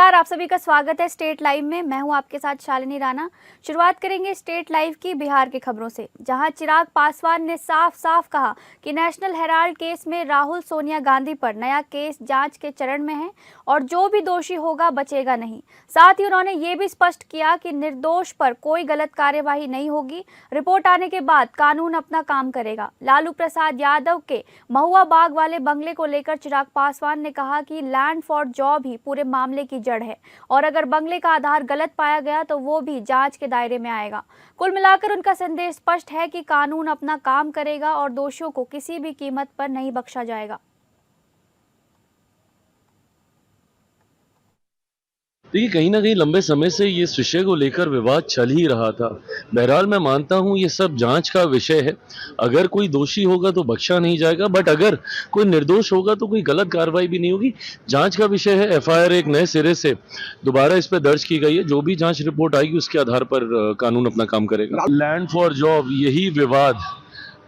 नमस्कार, आप सभी का स्वागत है स्टेट लाइव में। मैं हूं आपके साथ शालिनी राणा। शुरुआत करेंगे स्टेट लाइव की बिहार की खबरों से, जहां चिराग पासवान ने साफ साफ कहा कि नेशनल हेराल्ड केस में राहुल सोनिया गांधी पर नया केस जांच के चरण में है और जो भी दोषी होगा बचेगा नहीं। साथ ही उन्होंने ये भी स्पष्ट किया कि निर्दोष पर कोई गलत कार्यवाही नहीं होगी। रिपोर्ट आने के बाद कानून अपना काम करेगा। लालू प्रसाद यादव के महुआ बाग वाले बंगले को लेकर चिराग पासवान ने कहा कि लैंड फॉर जॉब ही पूरे मामले की जड़ है और अगर बंगले का आधार गलत पाया गया तो वो भी जांच के दायरे में आएगा। कुल मिलाकर उनका संदेश स्पष्ट है कि कानून अपना काम करेगा और दोषियों को किसी भी कीमत पर नहीं बख्शा जाएगा। देखिए, कहीं न कहीं लंबे समय से ये इस विषय को लेकर विवाद चल ही रहा था। बहरहाल मैं मानता हूँ ये सब जाँच का विषय है। अगर कोई दोषी होगा तो बख्शा नहीं जाएगा, बट अगर कोई निर्दोष होगा तो कोई गलत कार्रवाई भी नहीं होगी। जाँच का विषय है, एफआईआर एक नए सिरे से दोबारा इस पे दर्ज की गई है। जो भी जाँच रिपोर्ट आएगी उसके आधार पर कानून अपना काम करेगा। लैंड फॉर जॉब यही विवाद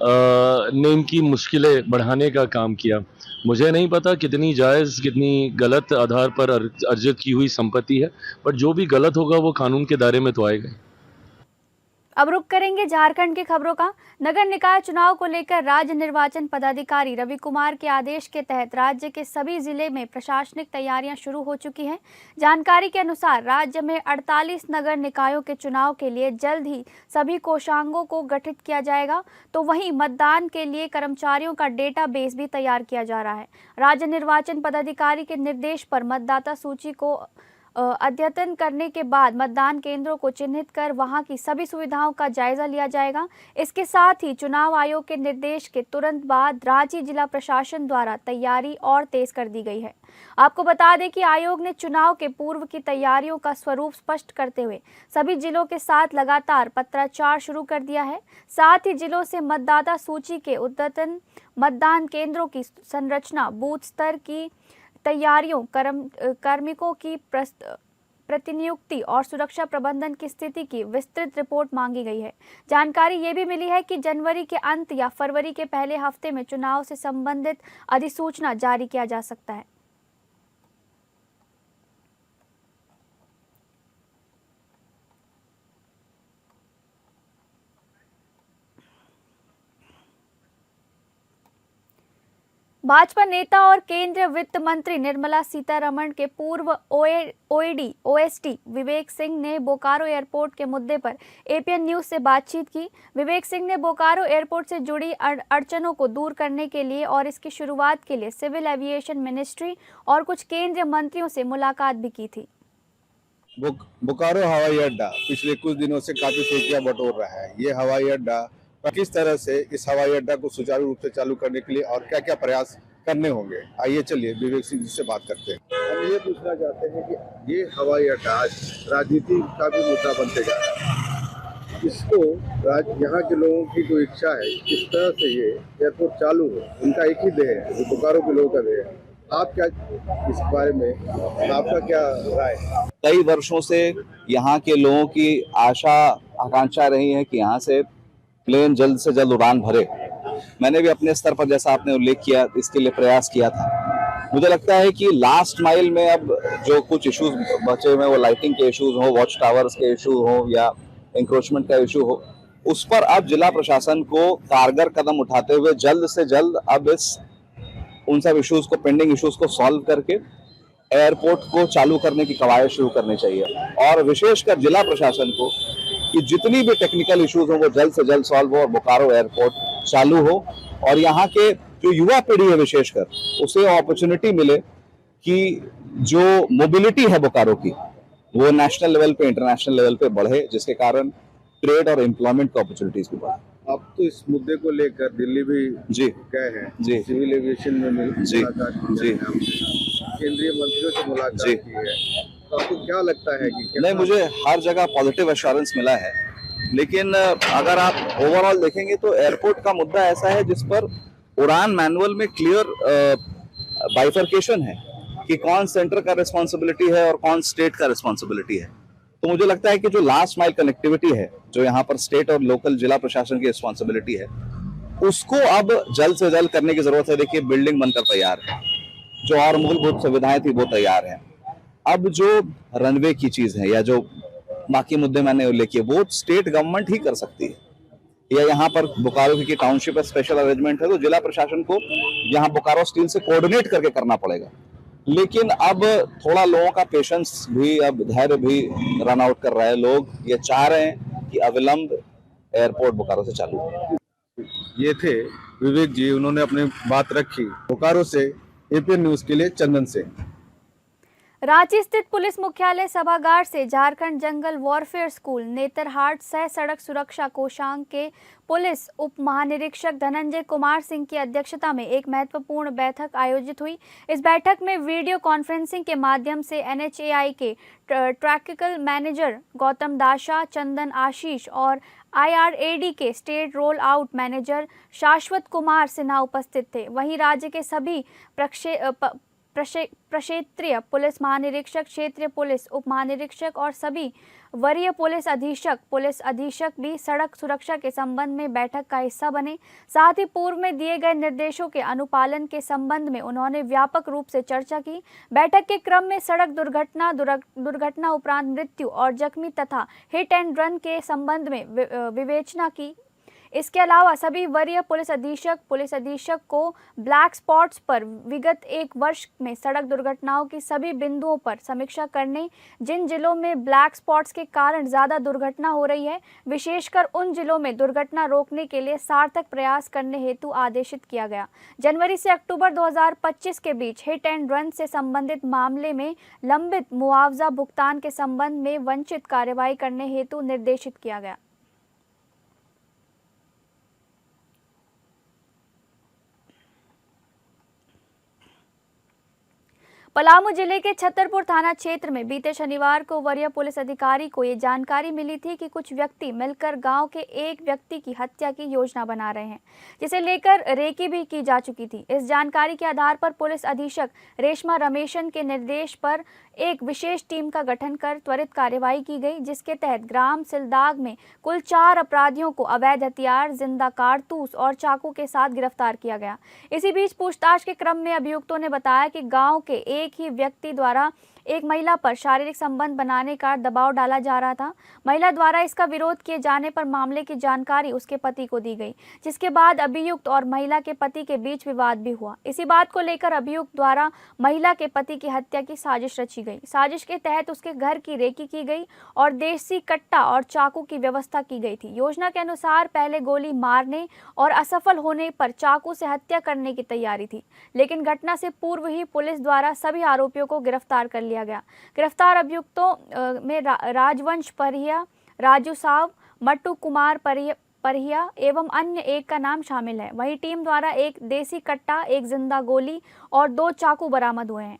ने इनकी मुश्किलें बढ़ाने का काम किया। मुझे नहीं पता कितनी जायज़ कितनी गलत आधार पर अर्जित की हुई संपत्ति है, बट जो भी गलत होगा वो कानून के दायरे में तो आएगा। अब रुक करेंगे झारखंड की खबरों का। नगर निकाय चुनाव को लेकर राज्य निर्वाचन पदाधिकारी रवि कुमार के आदेश के तहत राज्य के सभी जिले में प्रशासनिक तैयारियां शुरू हो चुकी हैं। जानकारी के अनुसार राज्य में 48 नगर निकायों के चुनाव के लिए जल्द ही सभी कोषांगों को गठित किया जाएगा, तो वहीं मतदान के लिए कर्मचारियों का डेटाबेस भी तैयार किया जा रहा है। राज्य निर्वाचन पदाधिकारी के निर्देश पर मतदाता सूची को अद्यतन करने के बाद मतदान केंद्रों को चिन्हित कर वहां की सभी सुविधाओं का जायजा लिया जाएगा। इसके साथ ही चुनाव आयोग के निर्देश के तुरंत बाद रांची जिला प्रशासन द्वारा तैयारी और तेज कर दी गई है। आपको बता दें कि आयोग ने चुनाव के पूर्व की तैयारियों का स्वरूप स्पष्ट करते हुए सभी जिलों के साथ लगातार पत्राचार शुरू कर दिया है। साथ ही जिलों से मतदाता सूची के अद्यतन, मतदान केंद्रों की संरचना, बूथ स्तर की तैयारियों, कार्मिकों की प्रतिनियुक्ति और सुरक्षा प्रबंधन की स्थिति की विस्तृत रिपोर्ट मांगी गई है। जानकारी ये भी मिली है कि जनवरी के अंत या फरवरी के पहले हफ्ते में चुनाव से संबंधित अधिसूचना जारी किया जा सकता है। भाजपा नेता और केंद्रीय वित्त मंत्री निर्मला सीतारमण के पूर्व ओएसडी विवेक सिंह ने बोकारो एयरपोर्ट के मुद्दे पर एपीएन न्यूज से बातचीत की। विवेक सिंह ने बोकारो एयरपोर्ट से जुड़ी अड़चनों को दूर करने के लिए और इसकी शुरुआत के लिए सिविल एविएशन मिनिस्ट्री और कुछ केंद्रीय मंत्रियों से मुलाकात भी की थी। बोकारो हवाई अड्डा पिछले कुछ दिनों से काफी सुर्खियां बटोर रहा है। ये हवाई अड्डा किस तरह से इस हवाई अड्डा को सुचारू रूप से चालू करने के लिए और क्या क्या प्रयास करने होंगे, आइए चलिए विवेक सिंह जी से बात करते हैं। हम ये पूछना चाहते हैं कि ये हवाई अड्डा आज राजनीति का भी मुद्दा बनते जा रहा है। इसको यहाँ के लोगों की जो इच्छा है किस तरह से ये एयरपोर्ट चालू हो, उनका एक ही ध्येय है, जो बोकारो के लोगों का ध्येय है। आप क्या इस बारे में, आपका क्या राय है? कई वर्षों से यहाँ के लोगों की आशा आकांक्षा रही है कि यहाँ से प्लेन जल्द से जल्द उड़ान भरे। मैंने भी अपने स्तर पर, जैसा आपने उल्लेख किया, इसके लिए प्रयास किया था। मुझे लगता है कि लास्ट माइल में अब जो कुछ इश्यूज बचे हुए, वो लाइटिंग के इश्यूज हो, वॉच टावर्स के इशू हो या इंक्रोचमेंट का इशू हो, उस पर अब जिला प्रशासन को कारगर कदम उठाते हुए जल्द से जल्द अब उन सब इश्यूज को, पेंडिंग इश्यूज को सॉल्व करके एयरपोर्ट को चालू करने की कवायद शुरू करनी चाहिए। और विशेषकर जिला प्रशासन को कि जितनी भी टेक्निकल इश्यूज हो वो जल्द से जल्द सॉल्व हो और बोकारो एयरपोर्ट चालू हो और यहाँ के जो युवा पीढ़ी है विशेषकर उसे अपॉर्चुनिटी मिले कि जो मोबिलिटी है बोकारो की वो नेशनल लेवल पे, इंटरनेशनल लेवल पे बढ़े, जिसके कारण ट्रेड और एम्प्लॉयमेंट की अपॉर्चुनिटीज भी बढ़े। अब तो इस मुद्दे को लेकर दिल्ली भी जी गए हैं, जी, सिविल एविएशन में मुलाकात की है, केंद्रीय मंत्रियों से मुलाकात की है, तो आपको क्या लगता है कि नहीं, मुझे हर जगह पॉजिटिव एश्योरेंस मिला है, लेकिन अगर आप ओवरऑल देखेंगे तो एयरपोर्ट का मुद्दा ऐसा है जिस पर उड़ान मैनुअल में क्लियर बाइफर्केशन है कि कौन सेंटर का रिस्पॉन्सिबिलिटी है और कौन स्टेट का रिस्पॉन्सिबिलिटी है। तो मुझे लगता है कि जो लास्ट माइल कनेक्टिविटी है, जो यहाँ पर स्टेट और लोकल जिला प्रशासन की रिस्पॉन्सिबिलिटी है, उसको अब जल्द से जल्द करने की जरूरत है। देखिए, बिल्डिंग बनकर तैयार है, जो और मूलभूत सुविधाएं थी वो तैयार है, अब जो रनवे की चीज है या जो बाकी मुद्दे मैंने उल्लेख किए वो स्टेट गवर्नमेंट ही कर सकती है, या यहाँ पर बोकारो की टाउनशिप स्पेशल अरेंजमेंट है तो जिला प्रशासन को यहाँ बोकारो स्टील से कोऑर्डिनेट करके करना पड़ेगा। लेकिन अब थोड़ा लोगों का पेशेंस भी, अब धैर्य भी रन आउट कर रहा है। लोग ये चाह रहे हैं कि अविलंब एयरपोर्ट बोकारो से चालू हो। ये थे विवेक जी, उन्होंने अपनी बात रखी। बोकारो से एपीएन न्यूज के लिए चंदन सिंह। रांची स्थित पुलिस मुख्यालय सभागार से झारखंड जंगल वॉरफेयर स्कूल नेतरहाट सह सड़क सुरक्षा कोषांग के पुलिस उप महानिरीक्षक धनंजय कुमार सिंह की अध्यक्षता में एक महत्वपूर्ण बैठक आयोजित हुई। इस बैठक में वीडियो कॉन्फ्रेंसिंग के माध्यम से एनएचएआई के ट्रैक्टिकल मैनेजर गौतम दाशा, चंदन आशीष और IRAD के स्टेट रोल आउट मैनेजर शाश्वत कुमार सिन्हा उपस्थित थे। वहीं राज्य के सभी प्रक्षेत्रीय पुलिस महानिरीक्षक, क्षेत्रीय पुलिस उप महानिरीक्षक और सभी वरीय पुलिस अधीक्षक भी सड़क सुरक्षा के संबंध में बैठक का हिस्सा बने। साथ ही पूर्व में दिए गए निर्देशों के अनुपालन के संबंध में उन्होंने व्यापक रूप से चर्चा की। बैठक के क्रम में सड़क दुर्घटना उपरांत मृत्यु और जख्मी तथा हिट एंड रन के संबंध में विवेचना की। इसके अलावा सभी वरीय पुलिस अधीक्षक को ब्लैक स्पॉट्स पर विगत 1 वर्ष में सड़क दुर्घटनाओं की सभी बिंदुओं पर समीक्षा करने, जिन जिलों में ब्लैक स्पॉट्स के कारण ज़्यादा दुर्घटना हो रही है, विशेषकर उन जिलों में दुर्घटना रोकने के लिए सार्थक प्रयास करने हेतु आदेशित किया गया। जनवरी से अक्टूबर 2025 के बीच हिट एंड रन से संबंधित मामले में लंबित मुआवजा भुगतान के संबंध में वंचित कार्रवाई करने हेतु निर्देशित किया गया। पलामू जिले के छतरपुर थाना क्षेत्र में बीते शनिवार को वरीय पुलिस अधिकारी को ये जानकारी मिली थी कि कुछ व्यक्ति मिलकर गांव के एक व्यक्ति की हत्या की योजना बना रहे हैं, जिसे लेकर रेकी भी की जा चुकी थी। इस जानकारी के आधार पर पुलिस अधीक्षक रेशमा रमेशन के निर्देश पर एक विशेष टीम का गठन कर त्वरित कार्यवाही की गई, जिसके तहत ग्राम सिलदाग में कुल 4 अपराधियों को अवैध हथियार, जिंदा कारतूस और चाकू के साथ गिरफ्तार किया गया। इसी बीच पूछताछ के क्रम में अभियुक्तों ने बताया कि गांव के एक ही व्यक्ति द्वारा एक महिला पर शारीरिक संबंध बनाने का दबाव डाला जा रहा था। महिला द्वारा इसका विरोध किए जाने पर मामले की जानकारी उसके पति को दी गई, जिसके बाद अभियुक्त और महिला के पति के बीच विवाद भी हुआ। इसी बात को लेकर अभियुक्त द्वारा महिला के पति की हत्या की साजिश रची गई। साजिश के तहत उसके घर की रेकी की गई और देसी कट्टा और चाकू की व्यवस्था की गई थी। योजना के अनुसार पहले गोली मारने और असफल होने पर चाकू से हत्या करने की तैयारी थी, लेकिन घटना से पूर्व ही पुलिस द्वारा सभी आरोपियों को गिरफ्तार कर लिया गया। गिरफ्तार अभियुक्तों में राजवंश परिया, राजू साव, मट्टू कुमार परिया एवं अन्य एक का नाम शामिल है। वहीं टीम द्वारा एक देसी कट्टा, एक जिंदा गोली और 2 चाकू बरामद हुए हैं।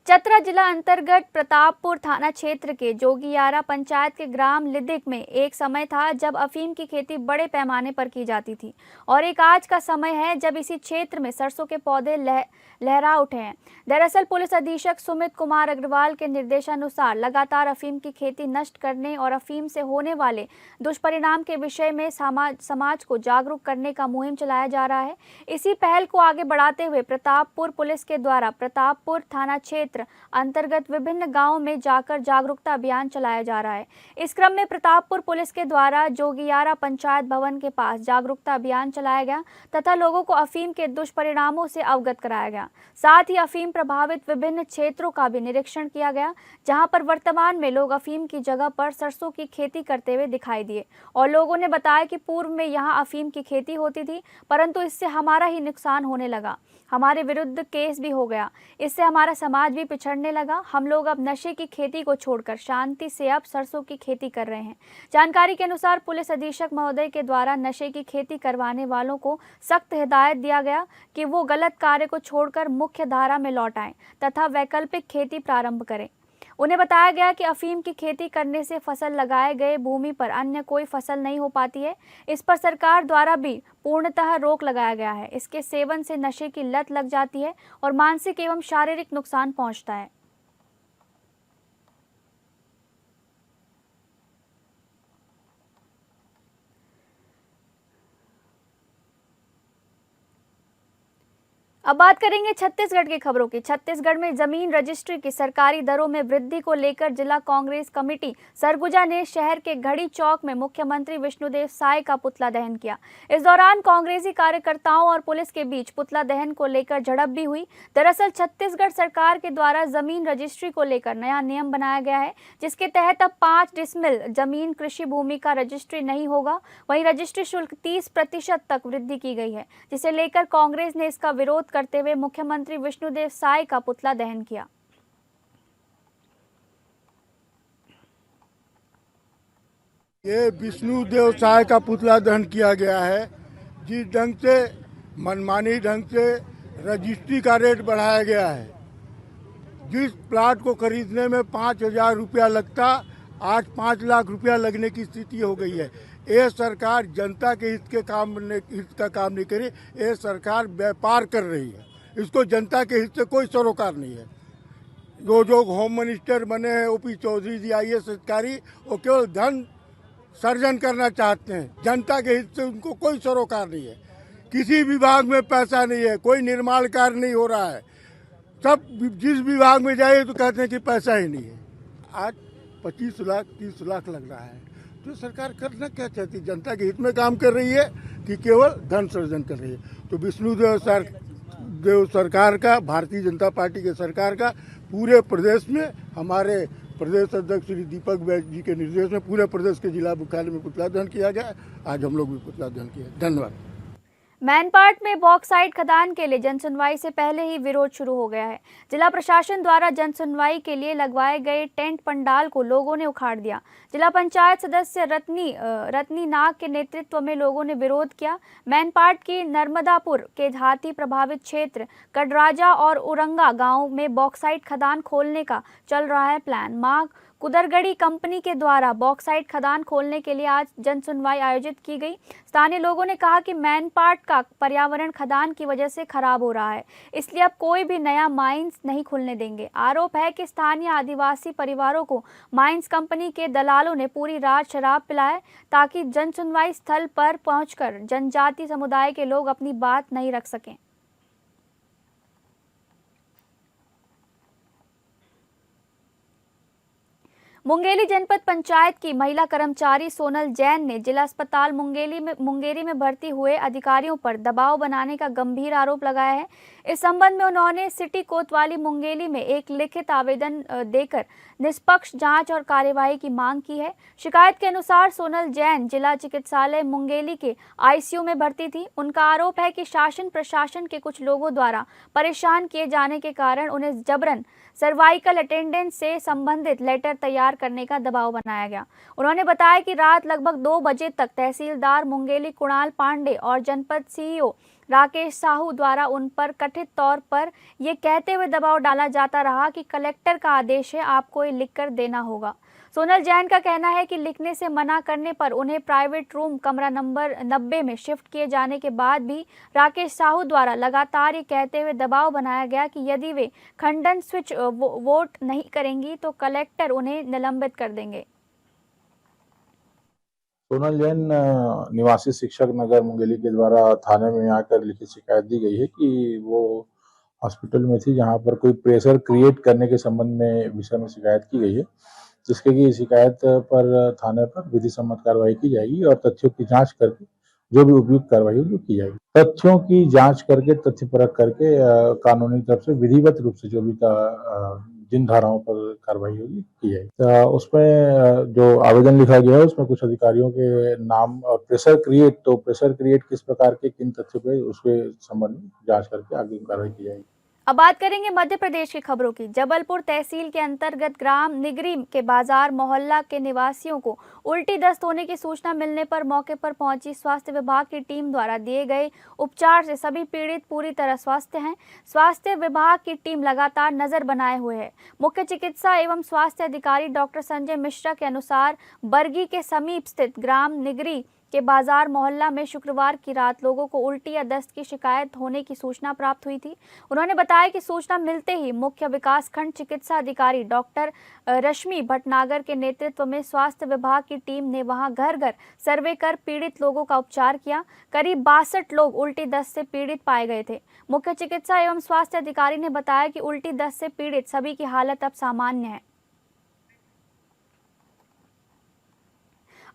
चतरा जिला अंतर्गत प्रतापपुर थाना क्षेत्र के जोगियारा पंचायत के ग्राम लिदिक में एक समय था जब अफीम की खेती बड़े पैमाने पर की जाती थी, और एक आज का समय है जब इसी क्षेत्र में सरसों के पौधे लहरा उठे हैं। दरअसल पुलिस अधीक्षक सुमित कुमार अग्रवाल के निर्देशानुसार लगातार अफीम की खेती नष्ट करने और अफीम से होने वाले दुष्परिणाम के विषय में समाज को जागरूक करने का मुहिम चलाया जा रहा है। इसी पहल को आगे बढ़ाते हुए प्रतापपुर पुलिस के द्वारा प्रतापपुर थाना क्षेत्र अंतर्गत विभिन्न गांवों में जाकर जागरूकता अभियान चलाया जा रहा है। इस क्रम में प्रतापपुर पुलिस के द्वारा जोगियारा पंचायत भवन के पास जागरूकता अभियान चलाया गया तथा लोगों को अफीम के दुष्परिणामों से अवगत कराया गया। साथ ही अफीम प्रभावित विभिन्न क्षेत्रों का भी निरीक्षण किया गया, जहां पर वर्तमान में लोग अफीम की जगह पर सरसों की खेती करते हुए दिखाई दिए, और लोगों ने बताया कि पूर्व में यहां अफीम की खेती होती थी, परंतु इससे हमारा ही नुकसान होने लगा, हमारे विरुद्ध केस भी हो गया, इससे हमारा समाज भी पिछड़ने लगा। हम लोग अब नशे की खेती को छोड़कर शांति से अब सरसों की खेती कर रहे हैं। जानकारी के अनुसार पुलिस अधीक्षक महोदय के द्वारा नशे की खेती करवाने वालों को सख्त हिदायत दिया गया कि वो गलत कार्य को छोड़कर मुख्य धारा में लौट आएं तथा वैकल्पिक खेती प्रारंभ करें। उन्हें बताया गया कि अफीम की खेती करने से फसल लगाए गए भूमि पर अन्य कोई फसल नहीं हो पाती है। इस पर सरकार द्वारा भी पूर्णतः रोक लगाया गया है। इसके सेवन से नशे की लत लग जाती है और मानसिक एवं शारीरिक नुकसान पहुंचता है। अब बात करेंगे छत्तीसगढ़ की खबरों की। छत्तीसगढ़ में जमीन रजिस्ट्री की सरकारी दरों में वृद्धि को लेकर जिला कांग्रेस कमेटी सरगुजा ने शहर के घड़ी चौक में मुख्यमंत्री विष्णुदेव साय का पुतला दहन किया। इस दौरान कांग्रेसी कार्यकर्ताओं और पुलिस के बीच पुतला दहन को लेकर झड़प भी हुई। दरअसल छत्तीसगढ़ सरकार के द्वारा जमीन रजिस्ट्री को लेकर नया नियम बनाया गया है, जिसके तहत अब 5 डिसमिल जमीन कृषि भूमि का रजिस्ट्री नहीं होगा। वहीं रजिस्ट्री शुल्क 30% तक वृद्धि की गई है, जिसे लेकर कांग्रेस ने इसका विरोध करते हुए मुख्यमंत्री विष्णुदेव साय का पुतला दहन किया। ये विष्णुदेव साय का पुतला दहन किया गया है। जिस ढंग से मनमानी ढंग से रजिस्ट्री का रेट बढ़ाया गया है, जिस प्लाट को खरीदने में 5,000 रुपया लगता, आज 5 लाख रुपया लगने की स्थिति हो गई है। ये सरकार जनता के हित का काम नहीं करे, ये सरकार व्यापार कर रही है। इसको जनता के हित से कोई सरोकार नहीं है। जो होम मिनिस्टर बने हैं ओपी चौधरी जी IAS अधिकारी, वो केवल धन सर्जन करना चाहते हैं। जनता के हित से उनको कोई सरोकार नहीं है। किसी विभाग में पैसा नहीं है, कोई निर्माण कार्य नहीं हो रहा है। सब जिस विभाग में जाइए तो कहते हैं कि पैसा ही नहीं है। आज 25 लाख 30 लाख लग रहा है। तो सरकार करना क्या चाहती है? जनता के हित में काम कर रही है कि केवल धन सृजन कर रही है? तो विष्णुदेव सरकार का, भारतीय जनता पार्टी के सरकार का पूरे प्रदेश में, हमारे प्रदेश अध्यक्ष श्री दीपक बैज जी के निर्देश में पूरे प्रदेश के जिला मुख्यालय में पुतला दहन किया गया। आज हम लोग भी पुतला दहन किया। धन्यवाद। मैनपाट में बॉक्साइट खदान के लिए जनसुनवाई से पहले ही विरोध शुरू हो गया है। जिला प्रशासन द्वारा जनसुनवाई के लिए लगवाए गए टेंट पंडाल को लोगों ने उखाड़ दिया। जिला पंचायत सदस्य रत्नी नाग के नेतृत्व में लोगों ने विरोध किया। मैनपाट की नर्मदापुर के हाथी प्रभावित क्षेत्र कटराजा और उरंगा गांव में बॉक्साइट खदान खोलने का चल रहा है प्लान। मां कुदरगढ़ी कंपनी के द्वारा बॉक्साइट खदान खोलने के लिए आज जनसुनवाई आयोजित की गई। स्थानीय लोगों ने कहा कि मैनपाट का पर्यावरण खदान की वजह से खराब हो रहा है, इसलिए अब कोई भी नया माइंस नहीं खुलने देंगे। आरोप है कि स्थानीय आदिवासी परिवारों को माइंस कंपनी के दलालों ने पूरी रात शराब पिलाए, ताकि जनसुनवाई स्थल पर पहुंचकर जनजाति समुदाय के लोग अपनी बात नहीं रख सकें। मुंगेली जनपद पंचायत की महिला कर्मचारी सोनल जैन ने जिला अस्पताल मुंगेरी में भर्ती हुए अधिकारियों पर दबाव बनाने का गंभीर आरोप लगाया है। इस संबंध में उन्होंने सिटी कोतवाली मुंगेली में एक लिखित आवेदन देकर निष्पक्ष जांच और कार्यवाही की मांग की है। शिकायत के अनुसार सोनल जैन जिला चिकित्सालय मुंगेली के ICU में भर्ती थी। उनका आरोप है कि शासन प्रशासन के कुछ लोगों द्वारा परेशान किए जाने के कारण उन्हें जबरन सर्वाइकल अटेंडेंस से संबंधित लेटर तैयार करने का दबाव बनाया गया। उन्होंने बताया कि रात लगभग 2 बजे तक तहसीलदार मुंगेली कुणाल पांडे और जनपद CEO राकेश साहू द्वारा उन पर कथित तौर पर ये कहते हुए दबाव डाला जाता रहा कि कलेक्टर का आदेश है, आपको ये लिखकर देना होगा। सोनल जैन का कहना है कि लिखने से मना करने पर उन्हें प्राइवेट रूम कमरा नंबर 90 में शिफ्ट किए जाने के बाद भी राकेश साहू द्वारा लगातार ये कहते हुए दबाव बनाया गया कि यदि वे खंडन स्विच वोट नहीं करेंगी तो कलेक्टर उन्हें निलंबित कर देंगे। सोनल जैन निवासी शिक्षक नगर मुंगेली के द्वारा थाने में आकर लिखित शिकायत दी गई है कि वो हॉस्पिटल में थी, जहां पर कोई प्रेशर क्रिएट करने के संबंध में विषय में शिकायत की गई है, जिसके की शिकायत पर थाने पर विधि सम्मत कार्रवाई की जाएगी और तथ्यों की जांच करके जो भी उपयुक्त कार्रवाई होगी की जाएगी। तथ्यों की जांच करके, तथ्य परख करके कानूनी तरफ से विधिवत रूप से जो भी जिन धाराओं पर कार्रवाई होगी की जाएगी। उसमें जो आवेदन लिखा गया है उसमें कुछ अधिकारियों के नाम और प्रेशर क्रिएट किस प्रकार के किन तथ्यों पे, उसके संबंध में जांच करके आगे कार्रवाई की जाएगी। अब बात करेंगे मध्य प्रदेश की खबरों की। जबलपुर तहसील के अंतर्गत ग्राम निगरी के बाजार मोहल्ला के निवासियों को उल्टी दस्त होने की सूचना मिलने पर मौके पर पहुंची स्वास्थ्य विभाग की टीम द्वारा दिए गए उपचार से सभी पीड़ित पूरी तरह स्वस्थ हैं। स्वास्थ्य विभाग की टीम लगातार नजर बनाए हुए है। मुख्य चिकित्सा एवं स्वास्थ्य अधिकारी डॉक्टर संजय मिश्रा के अनुसार बरगी के समीप स्थित ग्राम निगरी के बाजार मोहल्ला में शुक्रवार की रात लोगों को उल्टी या दस्त की शिकायत होने की सूचना प्राप्त हुई थी। उन्होंने बताया कि सूचना मिलते ही मुख्य विकासखंड चिकित्सा अधिकारी डॉक्टर रश्मि भटनागर के नेतृत्व में स्वास्थ्य विभाग की टीम ने वहां घर घर सर्वे कर पीड़ित लोगों का उपचार किया। करीब 62 लोग उल्टी दस्त से पीड़ित पाए गए थे। मुख्य चिकित्सा एवं स्वास्थ्य अधिकारी ने बताया कि उल्टी दस्त से पीड़ित सभी की हालत अब सामान्य है।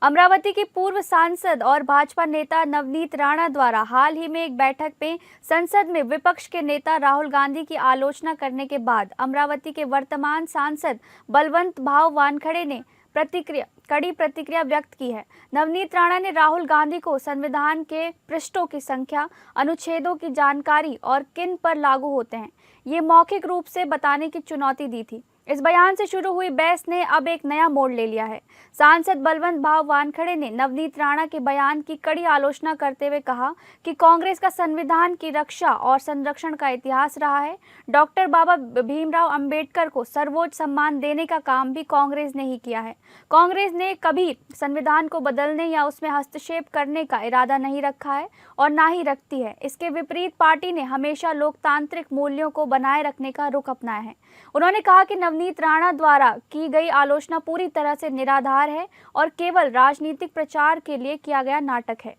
अमरावती की पूर्व सांसद और भाजपा नेता नवनीत राणा द्वारा हाल ही में एक बैठक में संसद में विपक्ष के नेता राहुल गांधी की आलोचना करने के बाद अमरावती के वर्तमान सांसद बलवंत भाव वानखड़े ने कड़ी प्रतिक्रिया व्यक्त की है। नवनीत राणा ने राहुल गांधी को संविधान के पृष्ठों की संख्या, अनुच्छेदों की जानकारी और किन पर लागू होते हैं, ये मौखिक रूप से बताने की चुनौती दी थी। इस बयान से शुरू हुई बहस ने अब एक नया मोड़ ले लिया है। सांसद बलवंत भाव वानखड़े ने नवनीत राणा के बयान की कड़ी आलोचना करते हुए कहा कि कांग्रेस का संविधान की रक्षा और संरक्षण का इतिहास रहा है। डॉक्टर बाबा भीमराव अंबेडकर को सर्वोच्च सम्मान देने का काम भी कांग्रेस ने ही किया है। कांग्रेस ने कभी संविधान को बदलने या उसमें हस्तक्षेप करने का इरादा नहीं रखा है और ना ही रखती है। इसके विपरीत पार्टी ने हमेशा लोकतांत्रिक मूल्यों को बनाए रखने का रुख अपनाया है। उन्होंने कहा कि नवनीत राणा द्वारा की गई आलोचना पूरी तरह से निराधार है और केवल राजनीतिक प्रचार के लिए किया गया नाटक है।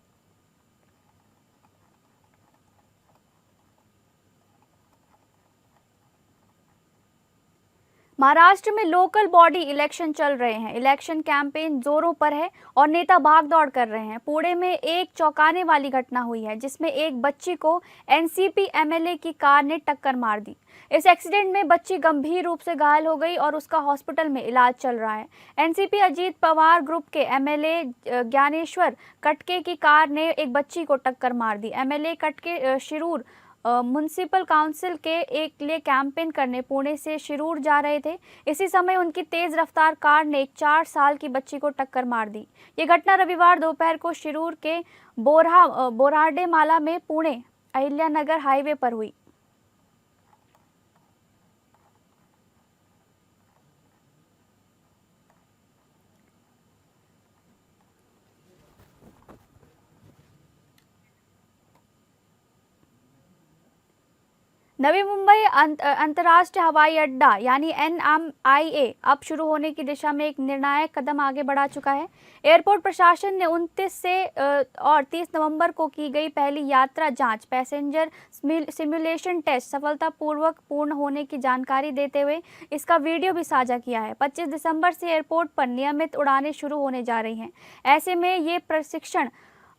महाराष्ट्र में लोकल बॉडी इलेक्शन चल रहे हैं। इलेक्शन कैंपेन जोरों पर है और नेता भागदौड़ कर रहे हैं। पुणे में एक चौंकाने वाली घटना हुई है जिसमें एक बच्ची को एनसीपी एमएलए की कार ने टक्कर मार दी। इस एक्सीडेंट में बच्ची गंभीर रूप से घायल हो गई और उसका हॉस्पिटल में इलाज चल रहा है। एनसीपी अजीत पवार ग्रुप के एमएलए ज्ञानेश्वर कटके की कार ने एक बच्ची को टक्कर मार दी। एमएलए कटके शिरूर म्युनिसिपल काउंसिल के एक लिए कैंपेन करने पुणे से शिरूर जा रहे थे। इसी समय उनकी तेज रफ्तार कार ने एक 4 साल की बच्ची को टक्कर मार दी। ये घटना रविवार दोपहर को शिरूर के बोराडेमाला में पुणे अहिल्यानगर हाईवे पर हुई। नवी मुंबई अंतर्राष्ट्रीय हवाई अड्डा यानी NMIA अब शुरू होने की दिशा में एक निर्णायक कदम आगे बढ़ा चुका है। एयरपोर्ट प्रशासन ने 29 से और 30 नवंबर को की गई पहली यात्रा जांच पैसेंजर सिमुलेशन टेस्ट सफलतापूर्वक पूर्ण होने की जानकारी देते हुए इसका वीडियो भी साझा किया है। 25 दिसंबर से एयरपोर्ट पर नियमित उड़ानें शुरू होने जा रही हैं। ऐसे में ये प्रशिक्षण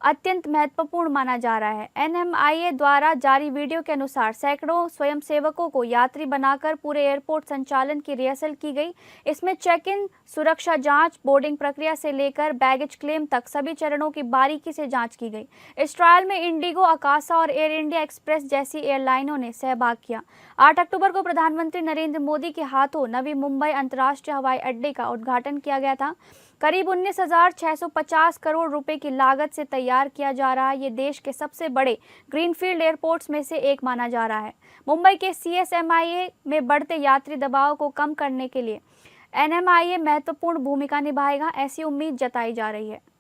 अत्यंत महत्वपूर्ण माना जा रहा है। NMIA द्वारा जारी वीडियो के अनुसार सैकड़ों स्वयंसेवकों को यात्री बनाकर पूरे एयरपोर्ट संचालन की रिहर्सल की गई। इसमें चेक इन, सुरक्षा जांच, बोर्डिंग प्रक्रिया से लेकर बैगेज क्लेम तक सभी चरणों की बारीकी से जांच की गई। इस ट्रायल में इंडिगो, आकाशा और एयर इंडिया एक्सप्रेस जैसी एयरलाइनों ने सहभाग किया। 8 अक्टूबर को प्रधानमंत्री नरेंद्र मोदी के हाथों नवी मुंबई अंतर्राष्ट्रीय हवाई अड्डे का उद्घाटन किया गया था। करीब 19,650 करोड़ रुपए की लागत से तैयार किया जा रहा ये देश के सबसे बड़े ग्रीनफील्ड एयरपोर्ट्स में से एक माना जा रहा है। मुंबई के CSMIA में बढ़ते यात्री दबाव को कम करने के लिए NMIA महत्वपूर्ण भूमिका निभाएगा, ऐसी उम्मीद जताई जा रही है।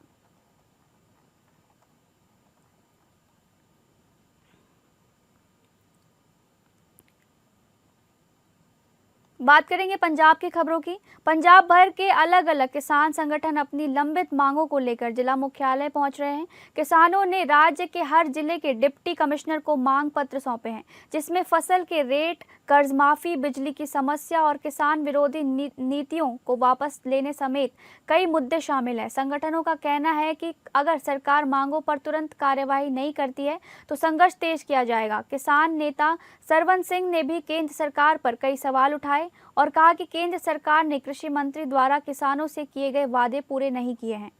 बात करेंगे पंजाब की खबरों की। पंजाब भर के अलग अलग किसान संगठन अपनी लंबित मांगों को लेकर जिला मुख्यालय पहुंच रहे हैं। किसानों ने राज्य के हर जिले के डिप्टी कमिश्नर को मांग पत्र सौंपे हैं, जिसमें फसल के रेट, कर्ज माफी, बिजली की समस्या और किसान विरोधी नीतियों को वापस लेने समेत कई मुद्दे शामिल हैं। संगठनों का कहना है कि अगर सरकार मांगों पर तुरंत कार्यवाही नहीं करती है तो संघर्ष तेज किया जाएगा। किसान नेता सरवन सिंह ने भी केंद्र सरकार पर कई सवाल उठाए और कहा कि केंद्र सरकार ने कृषि मंत्री द्वारा किसानों से किए गए वादे पूरे नहीं किए हैं।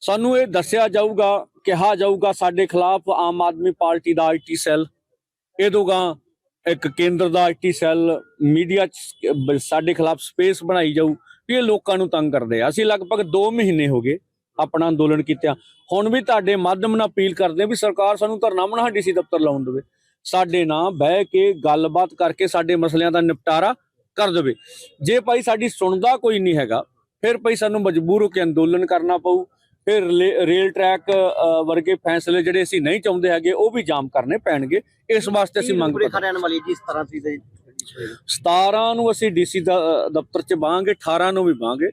सानू ये दस्या जाऊगा, कहा जाऊगा साडे खिलाफ आम आदमी पार्टी दा IT सैल, इदोगा एक केंद्र दा IT सैल मीडिया साडे खिलाफ स्पेस बनाई जाऊ। ये लोकां नू तंग करदे आ। असीं लगभग 2 महीने हो गए अपना अंदोलन कीतिया। हुण भी तुहाडे माध्यम नाल अपील करदे आ भी सरकार सानू धरना बना DC दफ्तर लाउण देवे, साडे नाल बह के गलबात करके साडे मसलियां दा निपटारा कर देवे। जे भाई साडी सुणदा कोई नहीं हैगा ਫਿਰ ਭਈ ਸਾਨੂੰ ਮਜਬੂਰ ਹੋ ਕੇ ਅੰਦੋਲਨ ਕਰਨਾ ਪਊ। ਫਿਰ ਰੇਲ ਟਰੈਕ ਵਰਗੇ ਫੈਸਲੇ ਜਿਹੜੇ ਅਸੀਂ ਨਹੀਂ ਚਾਹੁੰਦੇ ਹੈਗੇ ਉਹ ਵੀ ਜਾਮ ਕਰਨੇ ਪੈਣਗੇ। ਇਸ ਵਾਸਤੇ ਅਸੀਂ ਮੰਗ ਰੇਖਾ ਰਹਿਣ ਵਾਲੀ ਜੀ 17 ਤਰੀਕ ਦੇ 17 ਨੂੰ ਅਸੀਂ ਡੀਸੀ ਦਫ਼ਤਰ 'ਚ ਬਾਹਾਂਗੇ, 18 ਨੂੰ ਵੀ ਬਾਹਾਂਗੇ।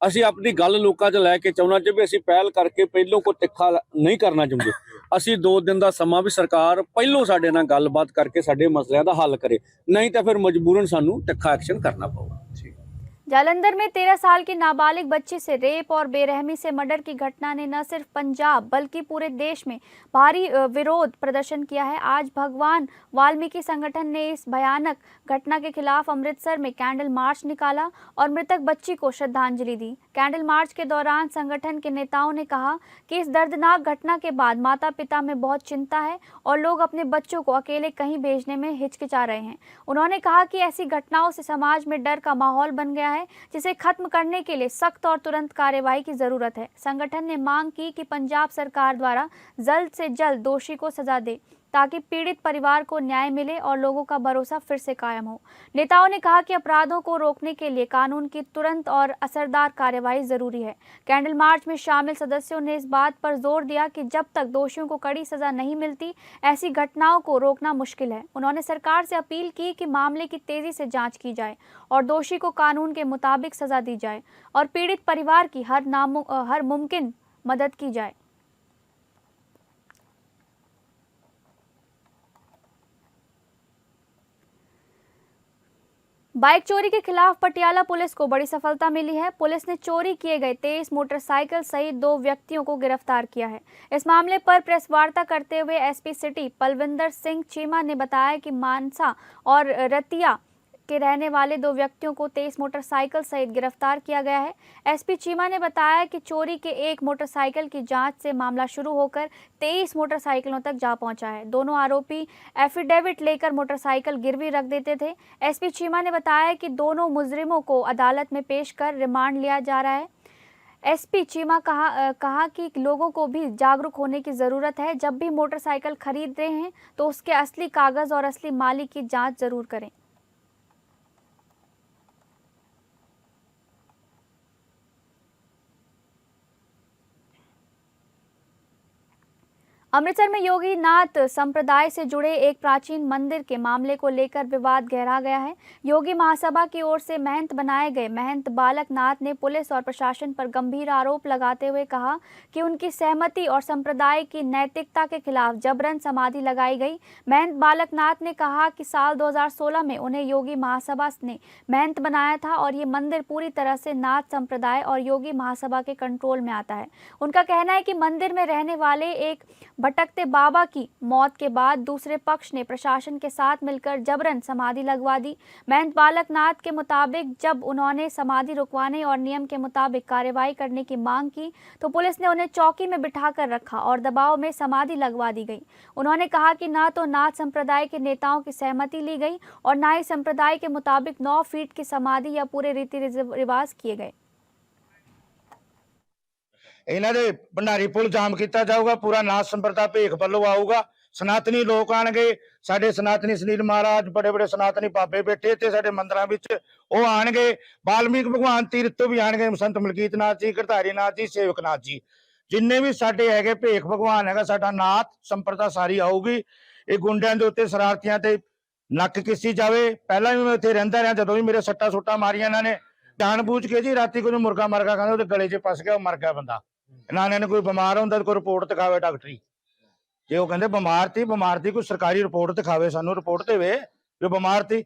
ਅਸੀਂ ਆਪਣੀ ਗੱਲ ਲੋਕਾਂ 'ਚ ਲੈ ਕੇ ਚਾਹੁੰਦਾ ਕਿ ਵੀ ਅਸੀਂ ਪਹਿਲ ਕਰਕੇ ਪਹਿਲੋਂ ਕੋਈ ਤਿੱਖਾ ਨਹੀਂ ਕਰਨਾ ਚਾਹੁੰਦੇ। ਅਸੀਂ 2 ਦਿਨ ਦਾ ਸਮਾਂ ਵੀ ਸਰਕਾਰ ਪਹਿਲੋਂ ਸਾਡੇ ਨਾਲ ਗੱਲਬਾਤ ਕਰਕੇ ਸਾਡੇ ਮਸਲਿਆਂ ਦਾ ਹੱਲ ਕਰੇ, नहीं तो फिर मजबूरन सानू तिखा एक्शन करना पड़ेगा। जालंधर में 13 साल की नाबालिग बच्ची से रेप और बेरहमी से मर्डर की घटना ने न सिर्फ पंजाब बल्कि पूरे देश में भारी विरोध प्रदर्शन किया है। आज भगवान वाल्मीकि संगठन ने इस भयानक घटना के खिलाफ अमृतसर में कैंडल मार्च निकाला और मृतक बच्ची को श्रद्धांजलि दी। कैंडल मार्च के दौरान संगठन के नेताओं ने कहा कि इस दर्दनाक घटना के बाद माता पिता में बहुत चिंता है और लोग अपने बच्चों को अकेले कहीं भेजने में हिचकिचा रहे हैं। उन्होंने कहा कि ऐसी घटनाओं से समाज में डर का माहौल बन गया है, जिसे खत्म करने के लिए सख्त और तुरंत कार्यवाही की जरूरत है। संगठन ने मांग की कि पंजाब सरकार द्वारा जल्द से जल्द दोषी को सजा दे ताकि पीड़ित परिवार को न्याय मिले और लोगों का भरोसा फिर से कायम हो। नेताओं ने कहा कि अपराधों को रोकने के लिए कानून की तुरंत और असरदार कार्यवाही जरूरी है। कैंडल मार्च में शामिल सदस्यों ने इस बात पर जोर दिया कि जब तक दोषियों को कड़ी सजा नहीं मिलती ऐसी घटनाओं को रोकना मुश्किल है। उन्होंने सरकार से अपील की कि मामले की तेजी से जांच की जाए और दोषी को कानून के मुताबिक सजा दी जाए और पीड़ित परिवार की हर मुमकिन मदद की जाए। बाइक चोरी के खिलाफ पटियाला पुलिस को बड़ी सफलता मिली है। पुलिस ने चोरी किए गए 23 मोटरसाइकिल सहित 2 व्यक्तियों को गिरफ्तार किया है। इस मामले पर प्रेस वार्ता करते हुए एसपी सिटी पलविंदर सिंह चीमा ने बताया कि मानसा और रतिया के रहने वाले 2 व्यक्तियों को 23 मोटरसाइकिल सहित गिरफ्तार किया गया है। एसपी चीमा ने बताया कि चोरी के 1 मोटरसाइकिल की जांच से मामला शुरू होकर 23 मोटरसाइकिलों तक जा पहुंचा है। दोनों आरोपी एफिडेविट लेकर मोटरसाइकिल गिरवी रख देते थे। एसपी चीमा ने बताया कि दोनों मुजरिमों को अदालत में पेश कर रिमांड लिया जा रहा है। एसपी चीमा कहा कि लोगों को भी जागरूक होने की ज़रूरत है। जब भी मोटरसाइकिल खरीद रहे हैं तो उसके असली कागज़ और असली मालिक की जाँच ज़रूर करें। अमृतसर में योगी नाथ संप्रदाय से जुड़े एक प्राचीन मंदिर के मामले को लेकर विवाद गहरा गया है। योगी महासभा की ओर से महंत बनाए गए महंत बालक नाथ ने पुलिस और प्रशासन पर गंभीर आरोप लगाते हुए कहा कि उनकी सहमति और संप्रदाय की नैतिकता के खिलाफ जबरन समाधि लगाई गई। महंत बालक नाथ ने कहा कि साल 2016 में उन्हें योगी महासभा ने महंत बनाया था और ये मंदिर पूरी तरह से नाथ संप्रदाय और योगी महासभा के कंट्रोल में आता है। उनका कहना है कि मंदिर में रहने वाले एक भटकते बाबा की मौत के बाद दूसरे पक्ष ने प्रशासन के साथ मिलकर जबरन समाधि लगवा दी। महंत बालक नाथ के मुताबिक जब उन्होंने समाधि रुकवाने और नियम के मुताबिक कार्रवाई करने की मांग की तो पुलिस ने उन्हें चौकी में बिठाकर रखा और दबाव में समाधि लगवा दी गई। उन्होंने कहा कि न तो नाथ संप्रदाय के नेताओं की सहमति ली गई और न ही संप्रदाय के मुताबिक 9 फीट की समाधि या पूरे रीति रिवाज किए गए। ਇਹਨਾਂ ਦੇ ਭੰਡਾਰੀ ਪੁਲ ਜਾਮ ਕੀਤਾ ਜਾਊਗਾ। ਪੂਰਾ ਨਾਥ ਸੰਪਰਦਾ ਭੇਖ ਵੱਲੋਂ ਆਊਗਾ। ਸਨਾਤਨੀ ਲੋਕ ਆਣਗੇ, ਸਾਡੇ ਸਨਾਤਨੀ ਸੁਨੀਲ ਮਹਾਰਾਜ ਬੜੇ ਬੜੇ ਸਨਾਤਨੀ ਬਾਬੇ ਬੈਠੇ ਤੇ ਸਾਡੇ ਮੰਦਰਾਂ ਵਿੱਚ ਉਹ ਆਣਗੇ। ਵਾਲਮੀਕ ਭਗਵਾਨ ਤੀਰਥ ਤੋਂ ਵੀ ਆਣਗੇ, ਸੰਤ ਮਲਕੀਤ ਨਾਥ ਜੀ, ਗਰਧਾਰੀ ਨਾਥ ਜੀ, ਸੇਵਕ ਨਾਥ ਜੀ, ਜਿੰਨੇ ਵੀ ਸਾਡੇ ਹੈਗੇ ਭੇਖ ਭਗਵਾਨ ਹੈਗਾ ਸਾਡਾ ਨਾਥ ਸੰਪਰਦਾ ਸਾਰੀ ਆਊਗੀ। ਇਹ ਗੁੰਡਿਆਂ ਦੇ ਉੱਤੇ ਸ਼ਰਾਰਤੀਆਂ ਤੇ ਨੱਕ ਕਿਸੇ ਜਾਵੇ। ਪਹਿਲਾਂ ਵੀ ਮੈਂ ਉੱਥੇ ਰਹਿੰਦਾ ਰਿਹਾ, ਜਦੋਂ ਵੀ ਮੇਰੇ ਸੱਟਾਂ ਸੁੱਟਾਂ ਮਾਰੀਆਂ ਇਹਨਾਂ ਨੇ ਜਾਣ ਬੂਝ ਕੇ ਜੀ। ਰਾਤੀ ਕੋਈ ਮੁਰਗਾ ਮਰਗਾ ਖਾਂਦਾ ਉਹਦੇ ਗਲੇ 'ਚ ਫਸ ਗਿਆ, ਉਹ ਮਰ ਗਿਆ ਬੰਦਾ। ਇਹਨਾਂ ਨੇ ਕੋਈ ਬਿਮਾਰ ਹੁੰਦਾ ਕੋਈ ਰਿਪੋਰਟ ਦਿਖਾਵੇ ਡਾਕਟਰੀ, ਜੇ ਉਹ ਕਹਿੰਦੇ ਬਿਮਾਰ ਤੀ ਕੋਈ ਸਰਕਾਰੀ ਰਿਪੋਰਟ ਦਿਖਾਵੇ, ਸਾਨੂੰ ਰਿਪੋਰਟ ਦੇਵੇ ਜੋ ਬਿਮਾਰ ਤੀ।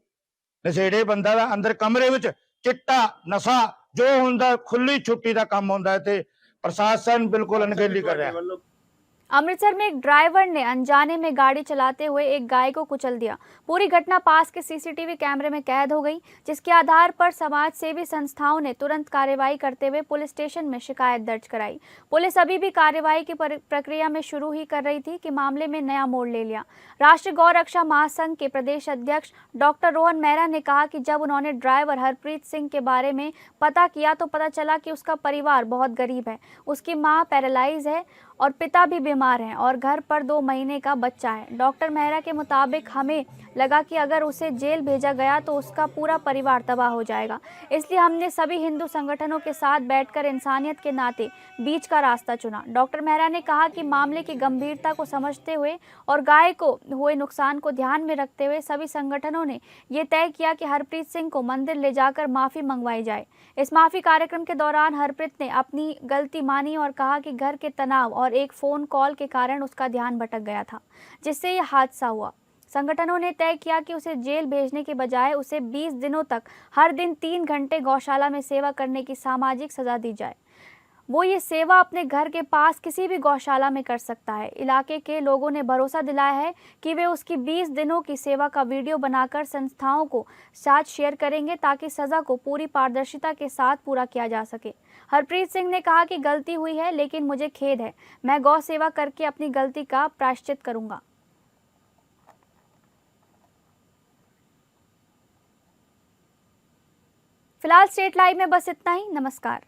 ਨਸ਼ੇੜੇ ਬੰਦਾ ਦਾ ਅੰਦਰ ਕਮਰੇ ਵਿੱਚ ਚਿੱਟਾ ਨਸ਼ਾ ਜੋ ਹੁੰਦਾ ਖੁੱਲੀ ਛੁੱਟੀ ਦਾ ਕੰਮ ਹੁੰਦਾ ਤੇ ਪ੍ਰਸ਼ਾਸਨ ਬਿਲकुल ਅਣਗਹਿਲੀ ਕਰ ਰਿਹਾ। अमृतसर में एक ड्राइवर ने अनजाने में गाड़ी चलाते हुए एक गाय को कुचल दिया। पूरी घटना पास के सीसीटीवी कैमरे में कैद हो गई, जिसके आधार पर समाज सेवी संस्थाओं ने तुरंत कार्रवाई करते हुए पुलिस स्टेशन में शिकायत दर्ज कराई। पुलिस अभी भी कार्रवाई की प्रक्रिया में शुरू ही कर रही थी कि मामले में नया मोड़ ले लिया। राष्ट्रीय गौ रक्षा महासंघ के प्रदेश अध्यक्ष डॉक्टर रोहन मेहरा ने कहा कि जब उन्होंने ड्राइवर हरप्रीत सिंह के बारे में पता किया तो पता चला कि उसका परिवार बहुत गरीब है, उसकी माँ पैरालाइज है और पिता भी बीमार हैं और घर पर 2 महीने का बच्चा है। डॉक्टर मेहरा के मुताबिक हमें लगा कि अगर उसे जेल भेजा गया तो उसका पूरा परिवार तबाह हो जाएगा, इसलिए हमने सभी हिंदू संगठनों के साथ बैठकर इंसानियत के नाते बीच का रास्ता चुना। डॉक्टर मेहरा ने कहा कि मामले की गंभीरता को समझते हुए और गाय को हुए नुकसान को ध्यान में रखते हुए सभी संगठनों ने ये तय किया कि हरप्रीत सिंह को मंदिर ले जाकर माफ़ी मंगवाई जाए। इस माफ़ी कार्यक्रम के दौरान हरप्रीत ने अपनी गलती मानी और कहा कि घर के तनाव और एक फ़ोन कॉल के कारण उसका ध्यान भटक गया था, जिससे यह हादसा हुआ। संगठनों ने तय किया कि उसे जेल भेजने के बजाय उसे 20 दिनों तक हर दिन 3 घंटे गौशाला में सेवा करने की सामाजिक सजा दी जाए। वो ये सेवा अपने घर के पास किसी भी गौशाला में कर सकता है। इलाके के लोगों ने भरोसा दिलाया है कि वे उसकी 20 दिनों की सेवा का वीडियो बनाकर संस्थाओं को साथ शेयर करेंगे ताकि सज़ा को पूरी पारदर्शिता के साथ पूरा किया जा सके। हरप्रीत सिंह ने कहा कि गलती हुई है लेकिन मुझे खेद है, मैं गौ सेवा करके अपनी गलती का प्रायश्चित करूंगा। फिलहाल स्टेट लाइव में बस इतना ही। नमस्कार।